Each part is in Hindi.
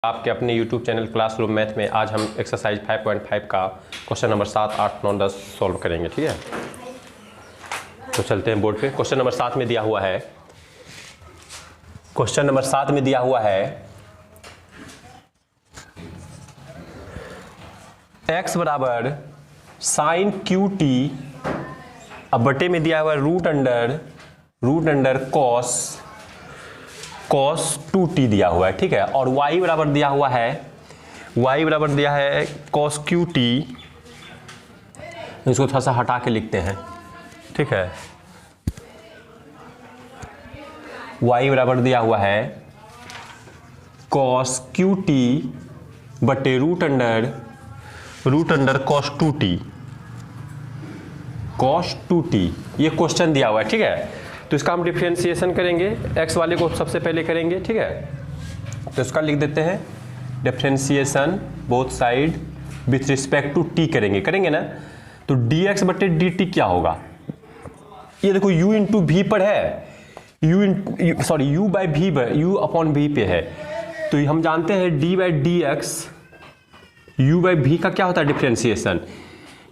आपके अपने YouTube चैनल क्लासरूम मैथ में आज हम एक्सरसाइज 5.5 का क्वेश्चन नंबर 7, 8, 9, 10 सॉल्व करेंगे। ठीक है, तो चलते हैं बोर्ड पे। क्वेश्चन नंबर 7 में दिया हुआ है, क्वेश्चन नंबर 7 में दिया हुआ है x बराबर साइन क्यू टी, अब बटे में दिया हुआ है रूट अंडर कॉस 2t दिया हुआ है। ठीक है, और y बराबर दिया हुआ है कॉस क्यू टी। इसको थोड़ा सा हटा के लिखते हैं। ठीक है, y बराबर दिया हुआ है कॉस क्यू टी बटे रूट अंडर कॉस 2t। ये क्वेश्चन दिया हुआ है। ठीक है, तो इसका हम डिफरेंशिएशन करेंगे, x वाले को सबसे पहले करेंगे। ठीक है, तो इसका लिख देते हैं differentiation both side with respect to t करेंगे ना। तो dx बटे dt क्या होगा, ये देखो u इंटू वी पर है, u बाई वी पर, u अपॉन वी पे है। तो हम जानते हैं d by d x u by v का क्या होता है डिफरेंशिएशन,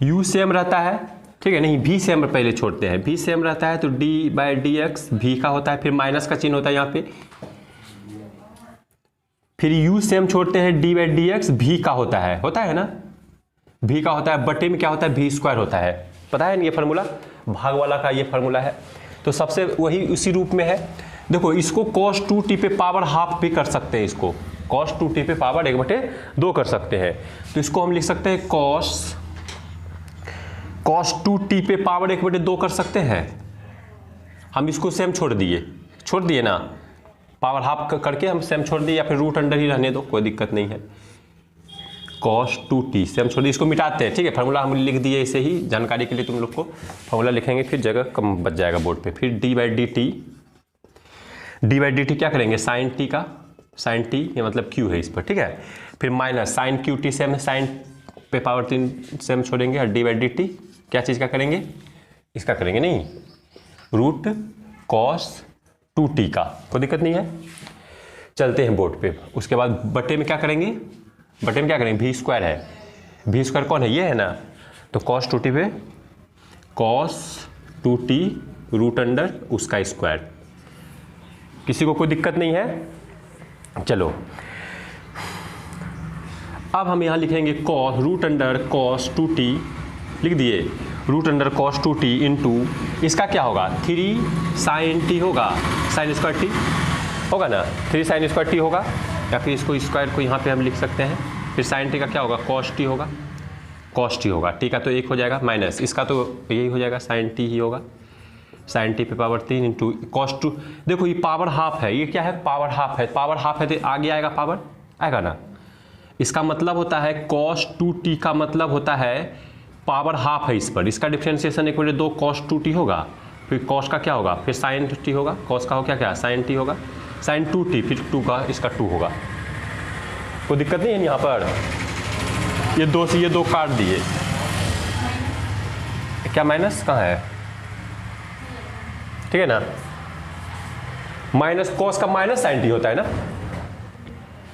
u सेम रहता है। ठीक है, नहीं v सेम पहले छोड़ते हैं, v सेम रहता है तो d by d x v का होता है, फिर माइनस का चिन्ह होता है यहाँ पे, फिर u सेम छोड़ते हैं d by d x v का होता है ना, v का होता है, बटे में क्या होता है v स्क्वायर होता है। पता है ना ये फार्मूला, भाग वाला का ये फार्मूला है। तो सबसे वही उसी रूप में है। देखो इसको cos 2t पे पावर हाफ भी कर सकते हैं, इसको cos 2t पे पावर 1/2 कर सकते हैं। तो इसको हम लिख सकते हैं cos 2t पे पावर 1/2 कर सकते हैं। हम इसको सेम छोड़ दिए ना, पावर हाफ करके हम सेम छोड़ दिए, या फिर रूट अंडर ही रहने दो, कोई दिक्कत नहीं है। cos 2t सेम छोड़ दिए, इसको मिटाते हैं। ठीक है, फार्मूला हम लिख दिए ऐसे ही जानकारी के लिए, तुम लोग को फार्मूला लिखेंगे फिर जगह कम बच जाएगा बोर्ड पे। फिर d बाई डी टी क्या करेंगे, साइन टी का, साइन टी ये मतलब q है इस पर। ठीक है, फिर minus sine Q t same है, साइन पे पावर 3 सेम छोड़ेंगे, और d बाई डी टी क्या चीज़ का करेंगे, इसका करेंगे, नहीं रूट कॉस 2t का, कोई दिक्कत नहीं है। चलते हैं बोर्ड पे। उसके बाद बटे में क्या करेंगे, वी स्क्वायर है, वी स्क्वायर कौन है, ये है ना। तो कॉस 2t पे कॉस 2t रूट अंडर उसका स्क्वायर। किसी को कोई दिक्कत नहीं है। चलो अब हम यहाँ लिखेंगे cos root under cos 2t, लिख दिए root under cos 2t into इसका क्या होगा 3 साइन टी होगा, साइन स्क्वायर टी होगा ना, 3 साइन स्क्वायर टी होगा, या फिर इसको स्क्वायर को यहाँ पे हम लिख सकते हैं। फिर साइन टी का क्या होगा, कॉस टी होगा, टी का तो 1 हो जाएगा, माइनस इसका तो यही हो जाएगा, साइन टी ही होगा, साइन टी पे पावर 3 इंटू कॉस 2। देखो ये पावर हाफ है, ये क्या है, पावर हाफ है तो आगे आएगा, पावर आएगा ना। इसका मतलब होता है cos 2t का मतलब होता है पावर हाफ है इस पर, इसका डिफरेंशिएशन 1/2 cos 2t होगा, फिर cos का क्या होगा, फिर sin t होगा, cos का हो क्या sin t होगा, sin 2t, फिर 2 का इसका 2 होगा। कोई दिक्कत नहीं है यहाँ पर। ये 2 से ये 2 काट दिए, क्या माइनस कहाँ है, ठीक है ना, माइनस cos का माइनस sin t होता है ना,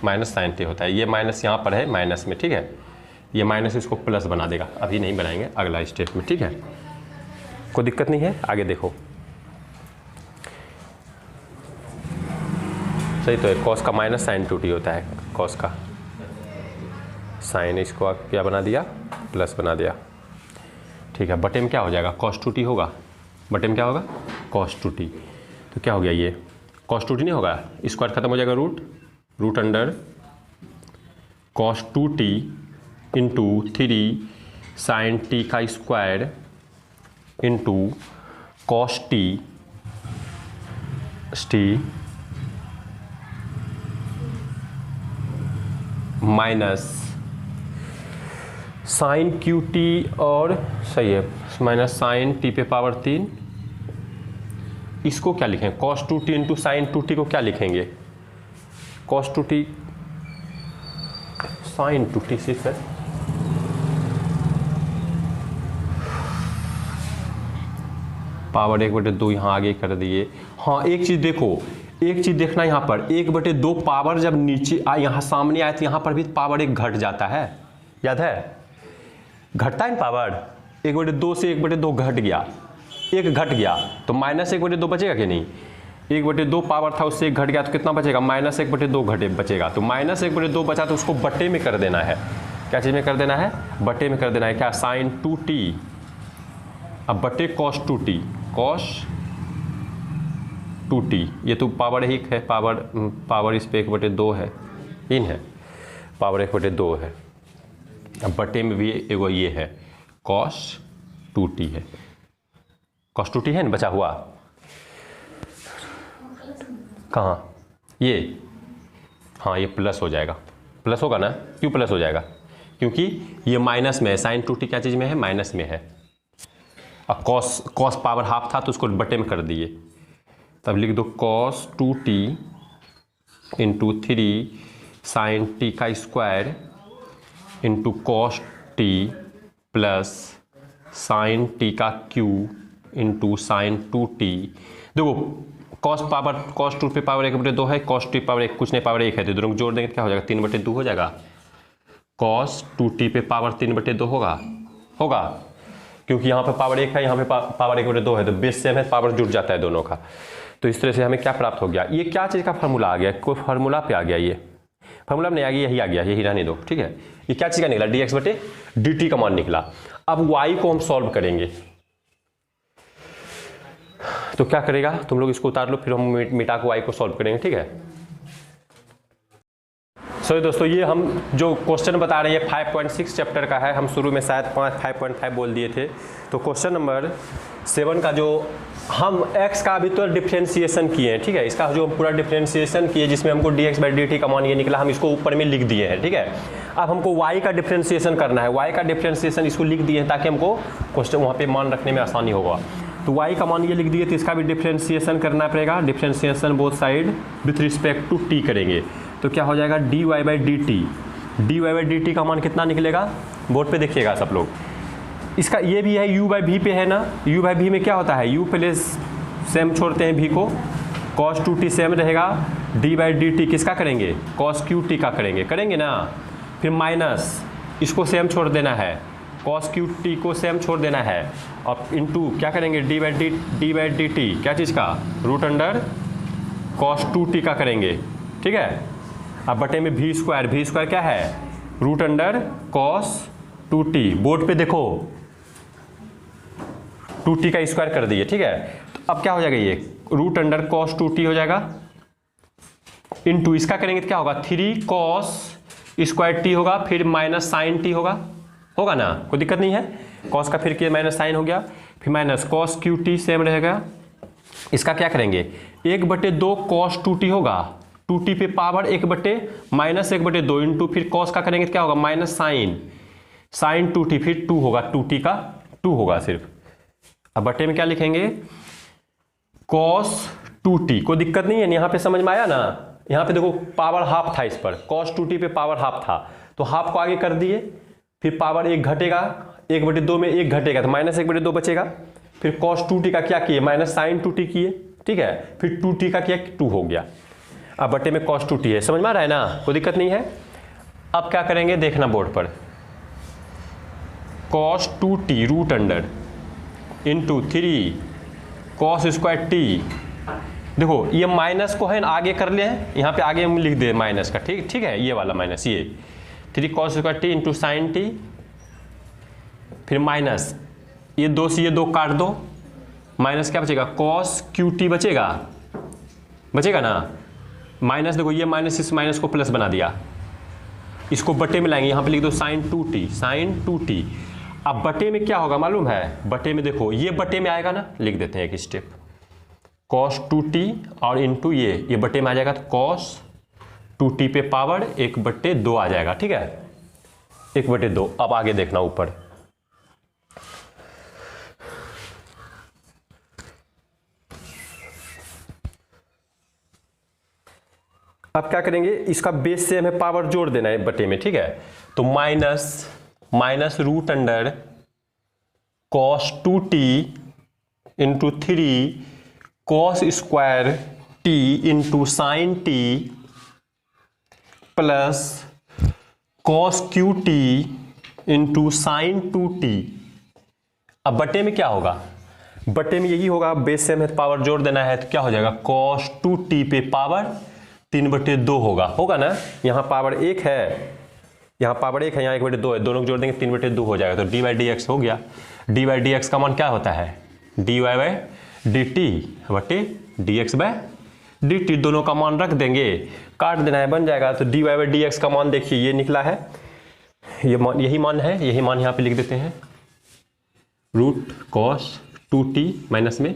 माइनस साइन टी होता है, ये माइनस यहाँ पर है माइनस में। ठीक है, ये माइनस इसको प्लस बना देगा, अभी नहीं बनाएंगे, अगला स्टेप में। ठीक है, कोई दिक्कत नहीं है, आगे देखो। सही तो है, कॉस का माइनस साइन 2t होता है, कॉस का साइन, इसको क्या बना दिया, प्लस बना दिया। ठीक है, बटे में क्या हो जाएगा, कॉस 2t होगा, बटे में क्या होगा, कॉस 2t। तो क्या हो गया, ये कॉस 2t नहीं होगा, स्क्वायर खत्म हो जाएगा, root under cos 2t into 3 sine T का square into cos T minus sine Q T, और सही है माइनस साइन टी पे पावर 3। इसको क्या लिखें, cos 2t into sine 2t को क्या लिखेंगे, cos 2t sin 2t सिर्फ है, पावर 1/2 यहाँ आगे कर दिए। हाँ एक चीज़ देखो, एक चीज देखना यहाँ पर 1/2 पावर जब नीचे यहाँ सामने आए तो यहाँ पर भी पावर 1 घट जाता है, याद है, घटता है पावर। 1/2 से 1/2 घट गया, 1 घट गया तो -1/2 बचेगा कि नहीं। 1/2 पावर था उससे 1 घट गया तो कितना बचेगा, -1/2 घटे बचेगा। तो -1/2 बचा तो उसको बट्टे में कर देना है। क्या चीज़ में कर देना है, बट्टे में कर देना है। क्या, sin 2t अब बट्टे cos 2t, cos 2t, ये तो पावर 1 है, पावर इस पे 1/2 है, इन है पावर 1/2 है। अब बट्टे में भी एगो ये है cos 2t है, cos 2t है ना बचा हुआ, कहाँ ये, हाँ ये प्लस हो जाएगा, प्लस होगा ना, क्यों प्लस हो जाएगा, क्योंकि ये माइनस में है। sin 2t क्या चीज़ में है, माइनस में है। अब cos पावर हाफ था तो उसको बटे में कर दिए, तब लिख दो cos 2t into 3 sin t का square into cos t plus sin t का क्यूब इंटू sin 2t। देखो cos 2 पे पावर 1/2 है, cos t पावर 1 कुछ नहीं, पावर 1 है, तो दोनों को जोड़ देंगे तो क्या हो जाएगा, 3/2 हो जाएगा। cos 2t पे पावर 3/2 होगा क्योंकि यहाँ पे पावर 1 है, यहाँ पे पावर 1/2 है, तो बेस सेम है, पावर जुड़ जाता है दोनों का। तो इस तरह से हमें क्या प्राप्त हो गया, ये क्या चीज़ का फार्मूला आ गया, कोई फार्मूला पे आ गया, ये फार्मूला में नहीं आ गया, यही आ गया, यही रहने दो, ठीक है। ये क्या चीज़ का निकला, dx/dt का मान निकला। अब y को हम सॉल्व करेंगे, तो क्या करेगा, तुम लोग इसको उतार लो, फिर हम मिटा को y को सॉल्व करेंगे, ठीक है। सो दोस्तों, ये हम जो क्वेश्चन बता रहे हैं 5.6 चैप्टर का है, हम शुरू में शायद 5.5 बोल दिए थे। तो क्वेश्चन नंबर 7 का जो हम x का अभी तो डिफ्रेंशिएशन किए हैं, ठीक है, इसका जो हम पूरा डिफ्रेंशिएशन किए जिसमें हमको dx/dt का मान ये निकला, हम इसको ऊपर में लिख दिए हैं, ठीक है। अब हमको y का डिफ्रेंशिएशन करना है, y का डिफ्रेंशिएशन इसको लिख दिए हैं ताकि हमको क्वेश्चन वहाँ पे मान रखने में आसानी होगा। तो y का मान ये लिख दिए, तो इसका भी डिफ्रेंशिएशन करना पड़ेगा, differentiation both side with respect to t करेंगे, तो क्या हो जाएगा dy/dt का मान कितना निकलेगा, बोर्ड पे देखिएगा सब लोग। इसका ये भी है u/v पे है ना, u/v में क्या होता है, u प्लस सेम छोड़ते हैं v को, cos 2t सेम रहेगा, d/dt किसका करेंगे, cos qt का करेंगे ना, फिर माइनस इसको सेम छोड़ देना है, cos qt को सेम छोड़ देना है, और इंटू क्या करेंगे d/dt क्या चीज़ का, √अंडर cos 2t का करेंगे, ठीक है। अब बटे में v स्क्वायर क्या है, √अंडर cos 2t, बोर्ड पे देखो 2t का स्क्वायर कर दिए, ठीक है। तो अब क्या हो जाएगा, ये √अंडर cos 2t हो जाएगा, इंटू इसका करेंगे तो क्या होगा, 3 cos स्क्वायर t होगा, फिर माइनस sin t होगा ना, कोई दिक्कत नहीं है। cos का फिर किया माइनस साइन हो गया, फिर माइनस cos qt सेम रहेगा। इसका क्या करेंगे, 1/2 cos 2t होगा, 2t पे पावर 1/-1/2 इंटू फिर cos का करेंगे तो क्या होगा, माइनस sin 2t, फिर 2 होगा, 2t का 2 होगा सिर्फ। अब बटे में क्या लिखेंगे, cos 2t, कोई दिक्कत नहीं है, यहाँ पे समझ में आया ना। यहाँ पे देखो पावर हाफ था, इस पर cos 2t पे पावर हाफ था, तो हाफ को आगे कर दिए, फिर पावर 1 घटेगा, 1/2 में 1 घटेगा तो -1/2 बचेगा, फिर cos 2t का क्या किए, माइनस sin 2t किए, ठीक है, फिर 2t का किया 2 हो गया। अब बटे में cos 2t है, समझ में आ रहा है ना, कोई दिक्कत नहीं है। अब क्या करेंगे देखना बोर्ड पर, cos 2t √under into 3 cos square t, देखो ये माइनस को है ना आगे कर ले, यहाँ पे आगे हम लिख दे माइनस का, ठीक है, ये वाला माइनस, ये 3 cos square t into sin t, फिर माइनस ये 2 से ये 2 काट दो, माइनस क्या बचेगा, cos qt बचेगा ना, माइनस देखो ये माइनस इस माइनस को प्लस बना दिया, इसको बटे में लाएंगे, यहाँ पे लिख दो sin 2t। अब बटे में क्या होगा मालूम है, बटे में देखो ये बटे में आएगा ना, लिख देते हैं एक स्टेप, cos 2t और इंटू ये बटे में आ जाएगा, तो cos 2t पे पावर 1/2 आ जाएगा, ठीक है, 1/2। अब आगे देखना ऊपर, अब क्या करेंगे, इसका बेस से हमें पावर जोड़ देना है बटे में, ठीक है। तो minus √under cos 2t into 3 cos square T into sine T plus cos Q T into sine 2t। अब बटे में क्या होगा, बटे में यही होगा, बेस सेम है तो पावर जोड़ देना है, तो क्या हो जाएगा cos 2t पे पावर 3/2 होगा ना। यहाँ पावर 1 है, यहाँ पावर 1 है, यहाँ 1/2 है, दोनों को जोड़ देंगे 3/2 हो जाएगा, तो dy/dx हो गया। dy/dx का मान क्या होता है dy/dt बटे dx/dt, दोनों का मान रख देंगे, काट देना है, बन जाएगा। तो dy/dx का मान देखिए ये निकला है, ये मान, यही मान है, यही मान यहाँ पे लिख देते हैं, रूट cos 2t माइनस में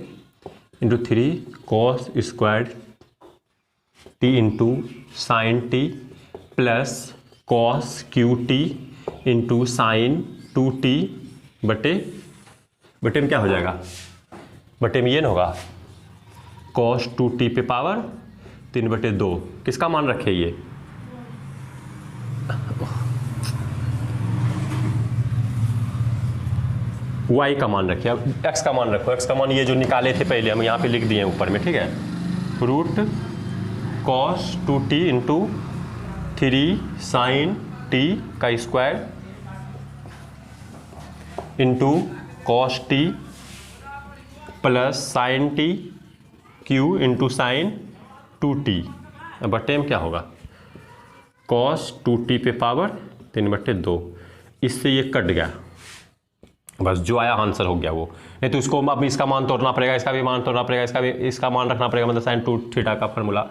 into 3 cos square t into sign T plus cos QT into sine 2t बटे में क्या हो जाएगा, बटे में ये ना होगा cos 2t पे पावर 3/2। किसका मान रखे ये, y का मान रखिए, अब x का मान रखो, x का मान ये जो निकाले थे पहले हम यहाँ पे लिख दिए ऊपर में, ठीक है, root cos 2t into 3 sine t का square into cos t plus sine t q into sine 2t बटे में क्या होगा cos 2t पे पावर 3/2। इससे ये कट गया, बस जो आया आंसर हो गया वो, नहीं तो इसको अब इसका मान तोड़ना पड़ेगा, इसका भी मान तोड़ना पड़ेगा, इसका मान रखना पड़ेगा, मतलब साइन 2θ का फॉर्मूला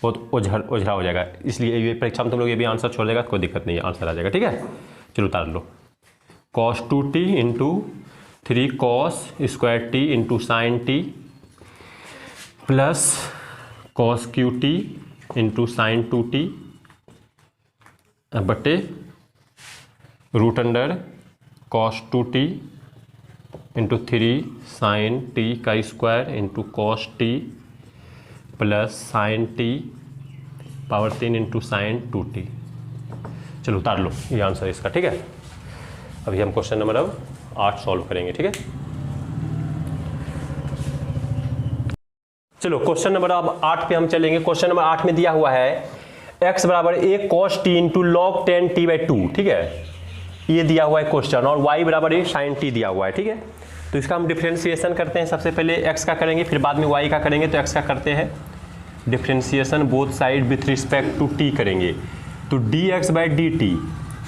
बहुत ओझरा हो जाएगा। इसलिए ये परीक्षा में तुम लोग ये भी आंसर छोड़ देगा, कोई दिक्कत नहीं है, आंसर आ जाएगा, ठीक है। चलो उतार लो, cos 2t into 3 cos square t into sine t plus cos QT into sine 2t बटे root under cos 2t into 3 sine t का square into cos t plus sine t power 3 into sine 2t। चलो उतार लो, ये आंसर इसका, ठीक है। अभी हम क्वेश्चन नंबर अब 8 सॉल्व करेंगे, ठीक है। चलो क्वेश्चन नंबर अब 8 पे हम चलेंगे। क्वेश्चन नंबर 8 में दिया हुआ है x बराबर a cos t into log 10t/2, ठीक है, ये दिया हुआ है क्वेश्चन, और y बराबर a sin t दिया हुआ है, ठीक है। तो इसका हम डिफ्रेंशिएशन करते हैं, सबसे पहले x का करेंगे, फिर बाद में y का करेंगे। तो x का करते हैं differentiation both side with respect to t करेंगे, तो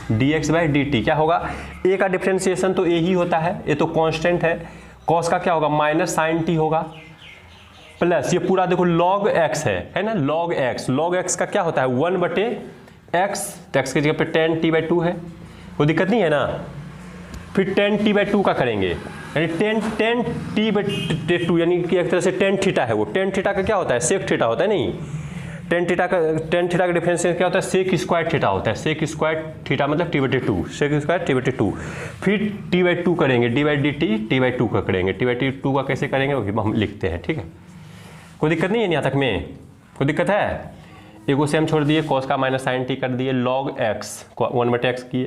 dx/dt क्या होगा, a का डिफ्रेंशिएशन तो a ही होता है, ये तो कांस्टेंट है, cos का क्या होगा माइनस साइन t होगा, प्लस ये पूरा देखो log x है ना, log x का क्या होता है 1/x, तो x की जगह पे 10t/2 है, कोई दिक्कत नहीं है ना। फिर 10t/2 का करेंगे, यानी 10t/2 यानी कि एक तरह से tan थीटा है, वो tan थीटा का क्या होता है sec थीटा होता है, नहीं tan थीटा का डिफरेंशिएशन क्या होता है sec स्क्वायर थीटा होता है, sec स्क्वायर थीटा मतलब t/2, sec स्क्वायर t/2। फिर t/2 करेंगे, d/dt t/2 का करेंगे, t/2 का कैसे करेंगे वो हम लिखते हैं, ठीक है, कोई दिक्कत नहीं है यहाँ तक में, कोई दिक्कत है। एक से हम छोड़ दिए, cos का माइनस साइन टी कर दिए, log x 1/x किए,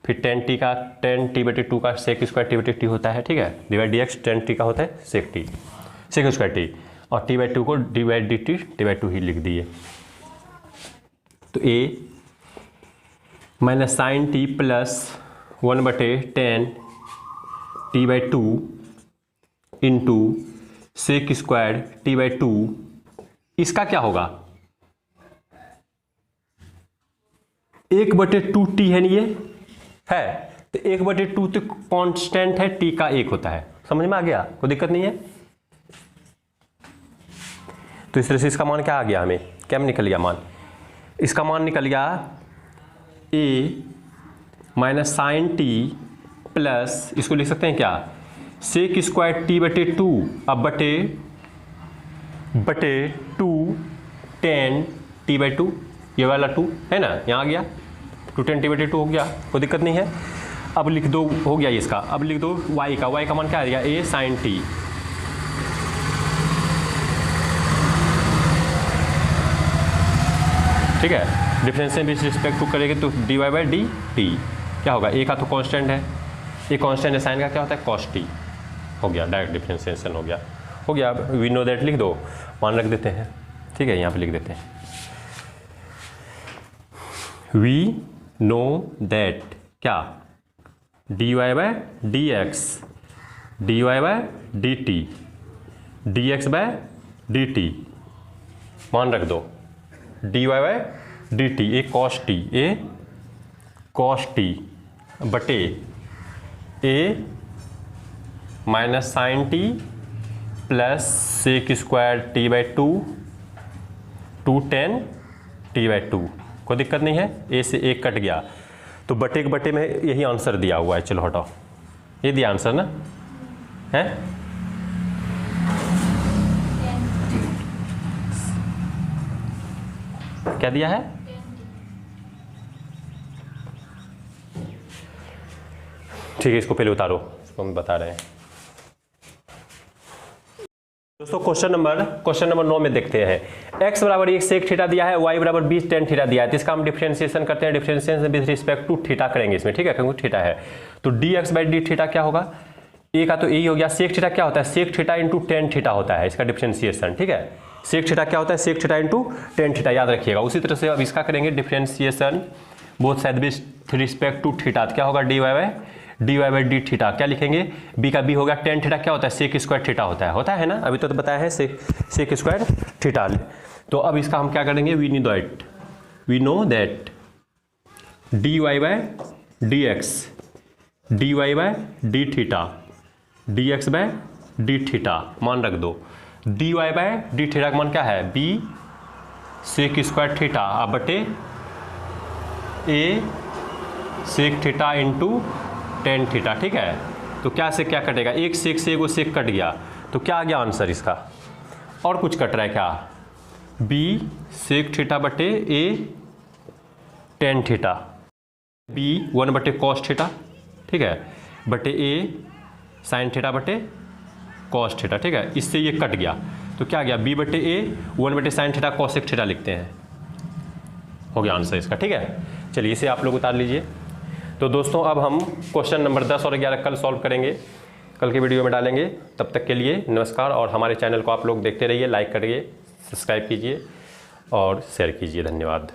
फिर tan t/2 का sec स्क्वायर t/t होता है, ठीक है, dx tan t का होता है sec स्क्वायर t, और t/2 को d/dt t/2 ही लिख दिए। तो a minus sine T plus 1/10 t/2 into sec square t/2, इसका क्या होगा 1/2t है, नहीं ये है, तो 1/2 तो कांस्टेंट है, t का 1 होता है, समझ में आ गया, कोई दिक्कत नहीं है। तो इस तरह से इसका मान क्या आ गया, हमें क्या निकल गया मान, इसका मान निकल गया a minus sine T plus, इसको लिख सकते हैं क्या sec स्क्वायर t/2 अब बटे 2 tan t/2, ये वाला 2 है ना, यहाँ आ गया 2 tan t/2 हो गया, कोई दिक्कत नहीं है। अब लिख दो, हो गया इसका, अब लिख दो y का मान क्या आ गया a sin t, ठीक है, डिफरेंशिएशन विथ रिस्पेक्ट टू करेंगे तो dy/dt क्या होगा, a का तो कांस्टेंट है, ये कांस्टेंट है, साइन का क्या होता है cos t, हो गया, डायरेक्ट डिफरेंशिएशन हो गया। वी नो दैट लिख दो, मान रख देते हैं। ठीक है, यहाँ पे लिख देते हैं वी नो दैट क्या dy by D x, dy by D T, D X by D T, मान रख दो dy by D T A cos T बटे A minus sine T plus sec square T by two tan T by two. कोई दिक्कत नहीं है, ए से एक कट गया तो बटे के बटे में यही आंसर दिया हुआ है। चलो हटाओ, ये दिया आंसर ना है। क्या दिया है? ठीक है, इसको पहले उतारो, इसको हम बता रहे हैं। दोस्तों क्वेश्चन नंबर 9 में देखते हैं x बराबर 1 सेक थीटा दिया है, y बराबर 20 टेन थीटा दिया है। तो इसका हम डिफरेंशिएशन करते हैं, differentiation with respect to theta करेंगे इसमें, ठीक है, क्योंकि थीटा है। तो dx बाई डी थीटा क्या होगा, a का तो यही हो गया। सेक थीटा क्या होता है, sec theta into tan theta होता है इसका डिफरेंशिएशन, ठीक है। सेक थीटा क्या होता है, sec theta into tan theta, याद रखिएगा। उसी तरह से अब इसका करेंगे differentiation both side with respect to theta. क्या होगा, dy बाई डी थीटा, क्या लिखेंगे, b का b हो गया। टेन थीटा क्या होता है, सेक स्क्वायर थीटा होता है ना, अभी तो बताया है सेक स्क्वायर थीटा। तो अब इसका हम क्या करेंगे, we know that dy by d x, dy by d theta, dx by d theta, मान रख दो। dy बाई डी थीटा का मान क्या है, b सेक स्क्वायर थीटा बटे a sec theta into tan theta, ठीक है। तो क्या से क्या कटेगा, एक सेक से एगो सेक कट गया, तो क्या आ गया आंसर इसका, और कुछ कट रहा है क्या, b सेक थीटा बटे a टेन थीटा, b 1 बटे कॉस थीटा, ठीक है, बटे a साइन थीटा बटे कॉस थीटा, ठीक है। इससे ये कट गया तो क्या गया, b बटे a 1 बटे साइन थीटा कॉसेक थीटा लिखते हैं, हो गया आंसर इसका, ठीक है। चलिए इसे आप लोग उतार लीजिए। तो दोस्तों अब हम क्वेश्चन नंबर 10 और 11 कल सॉल्व करेंगे, कल की वीडियो में डालेंगे। तब तक के लिए नमस्कार, और हमारे चैनल को आप लोग देखते रहिए, लाइक करिए, सब्सक्राइब कीजिए और शेयर कीजिए। धन्यवाद।